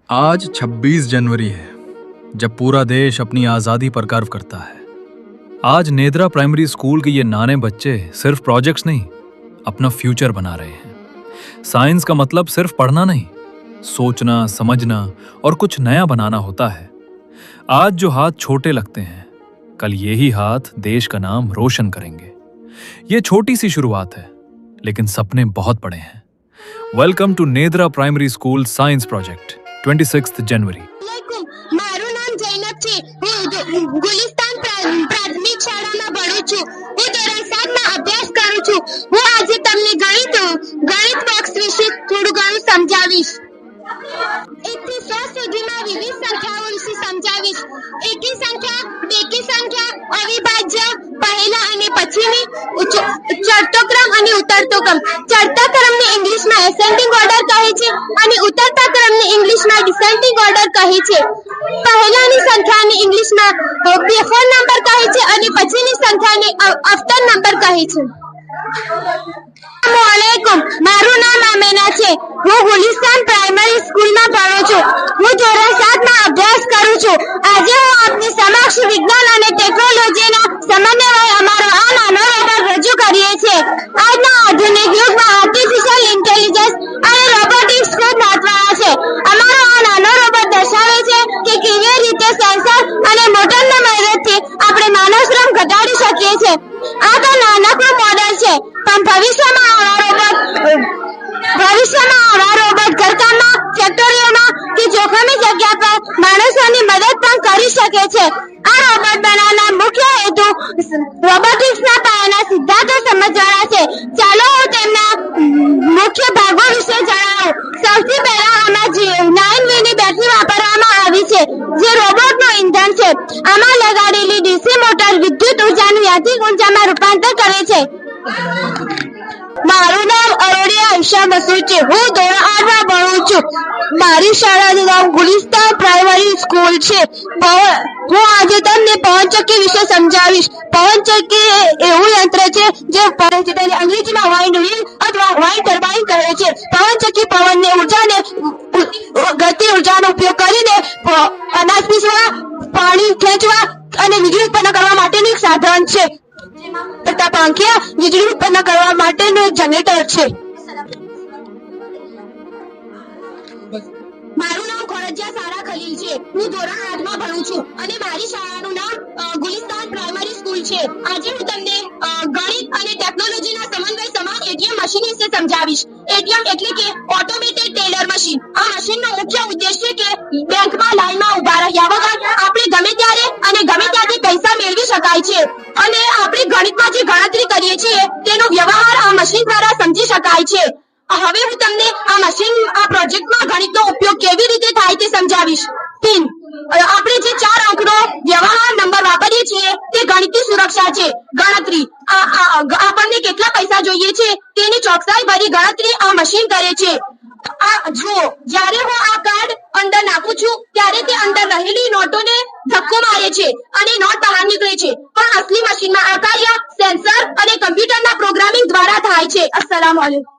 आज 26 जनवरी है, जब पूरा देश अपनी आजादी पर गर्व करता है। आज नेद्रा प्राइमरी स्कूल के ये नाने बच्चे सिर्फ प्रोजेक्ट्स नहीं, अपना फ्यूचर बना रहे हैं। साइंस का मतलब सिर्फ पढ़ना नहीं, सोचना, समझना और कुछ नया बनाना होता है। आज जो हाथ छोटे लगते हैं, कल यही हाथ देश का नाम रोशन करेंगे। ये छोटी सी शुरुआत है, लेकिन सपने बहुत बड़े हैं। वेलकम टू नेद्रा प्राइमरी स्कूल साइंस प्रोजेक्ट, 26 जनवरी। મારું નામ જૈનબ છે। હું ગુલિસ્તાન પ્રાથમિક શાળામાં ભણું છું। હું ધોરણ 7 માં અભ્યાસ કરું છું। હું આજે તમને ગણિત બોક્સ વિશે થોડું ઘણું સમજાવીશ। 1 થી 100 સુધીમાં વિવિધ સંખ્યાઓ વિશે સમજાવીશ। એકી સંખ્યા, બેકી સંખ્યા, અવિભાજ્ય, પહેલા અને પછીની, ચડતો ક્રમ અને ઉતરતો ક્રમ। ચડતા ક્રમને ઇંગ્લિશમાં એસેન્ડિંગ ઓર્ડર કહે છે અને ઉતરતા ક્રમને ઇંગ્લિશમાં ડિસેન્ડિંગ ઓર્ડર કહે છે। પહેલાની સંખ્યાને ઇંગ્લિશમાં બિફોર નંબર કહે છે અને પછીની સંખ્યાને આફ્ટર નંબર કહે છે। अस्सलामुअलैकुम, મારું નામ આમેના છે। હું ગુલિસ્તાન પ્રાઇમરી સ્કૂલમાં ભણું છું। હું ધોરણ 7 માં અભ્યાસ કરું છું। આજે હું આપની સમક્ષ વિજ્ઞાન અને ટેકનોલોજીના સમન્વયે અમારો આ નાનો રોબોટ રજૂ કરીએ છીએ। આજના આધુનિક યુગમાં આર્ટિફિશિયલ ઇન્ટેલિજન્સ અને રોબોટિક્સ ખૂબ મહત્વના છે। અમારો આ નાનો રોબોટ દર્શાવે છે કે કેવી રીતે સેન્સર અને મોટરના મદદથી આપણે માનવ શ્રમ ઘટાડી શકીએ છીએ। આ તો નાનકડું મોડેલ છે, પણ ભવિષ્યમાં આવા રોબોટ ઘરકામમાં, ફેક્ટરીઓમાં કે જોખમી જગ્યા પર માણસોની મદદ પણ કરી શકે છે। આ રોબોટ બનાવનાર મુખ્ય હેતુ રોબોટિક્સના પાયાના સિદ્ધાંતો સમજવાના છે। ચાલો હું તેમના મુખ્ય ભાગો વિશે જણાવું। સૌથી પહેલા આમાં 9V ની બેટરી વાપરવામાં આવી છે, જે રોબોટનું ઇંધણ છે। આમાં લગાડેલી ડીસી મોટર વિદ્યુત ઉર્જાનું યાંત્રિક ઉર્જામાં રૂપાંતર કરે છે। મારું નામ અરોડિયા આયશા મસૂદ છે। હું ધોરણ 8 માં ભણું છું। મારી શાળાનું નામ ગુલિસ્તાન પ્રાઇમરી સ્કૂલ છે। હું આજે તમને પવનચક્કી વિશે સમજાવીશ। પવનચક્કી એવું યંત્ર છે જે ફરે છે, તેને અંગ્રેજીમાં વાઇન્ડ વ્હીલ અથવા વાઇન્ડ ટર્બાઇન કહે છે। પવનચક્કી પવનની ઉર્જાને ગતિ ઉર્જાનો ઉપયોગ કરીને અનાજ પીસવા, પાણી ખેંચવા અને વીજળી ઉત્પન્ન કરવા માટેનું એક સાધન છે। તથા પાંખિયા વીજળી ઉત્પન્ન કરવા માટેનું એક જનરેટર છે। મારું નામ ખોરજિયા સારા ખલીલ છે। હું ધોરણ 8 માં ભણું છું અને મારી શાળાનું નામ ગુલિસ્તાન પ્રાઇમરી સ્કૂલ છે। આજે હું તમને ગણિત અને ટેકનોલોજીના સમન્વય સમાન એટીએમ મશીન વિશે સમજાવીશ। એટીએમ એટલે કે ઓટોમેટેડ ટેલર મશીન। આ મશીનનો મુખ્ય ઉદ્દેશ્ય છે કે બેંકમાં લાઈનમાં ઊભા રહ્યા વગર આપણે ગમે ત્યારે અને ગમે ત્યાંથી પૈસા મેળવી શકાય છે અને આપણે ગણિતમાં જે ગણતરી કરીએ છીએ તેનો વ્યવહાર આ મશીન દ્વારા સમજી શકાય છે। હવે હું તમને આ પ્રોજેક્ટમાં ગણિતનો ઉપયોગ કેવી રીતે થાય તે સમજાવીશ। પિન, આપણે જે 4 અંકનો વ્યવહાર નંબર વાપરીએ છીએ તે ગણિતની સુરક્ષા છે। ગણતરી, આપણને કેટલા પૈસા જોઈએ છે તેની ચોકસાઈ ભરી ગણતરી આ મશીન કરે છે। જુઓ, જ્યારે હું આ કાર્ડ અંદર નાખું છું ત્યારે તે અંદર રહેલી નોટોને ધક્કો મારે છે અને નોટ બહાર નીકળે છે, પણ અસલી મશીનમાં આ કાર્ય સેન્સર અને કમ્પ્યુટરના પ્રોગ્રામિંગ દ્વારા થાય છે। અસ્સલામુ અલૈકુમ।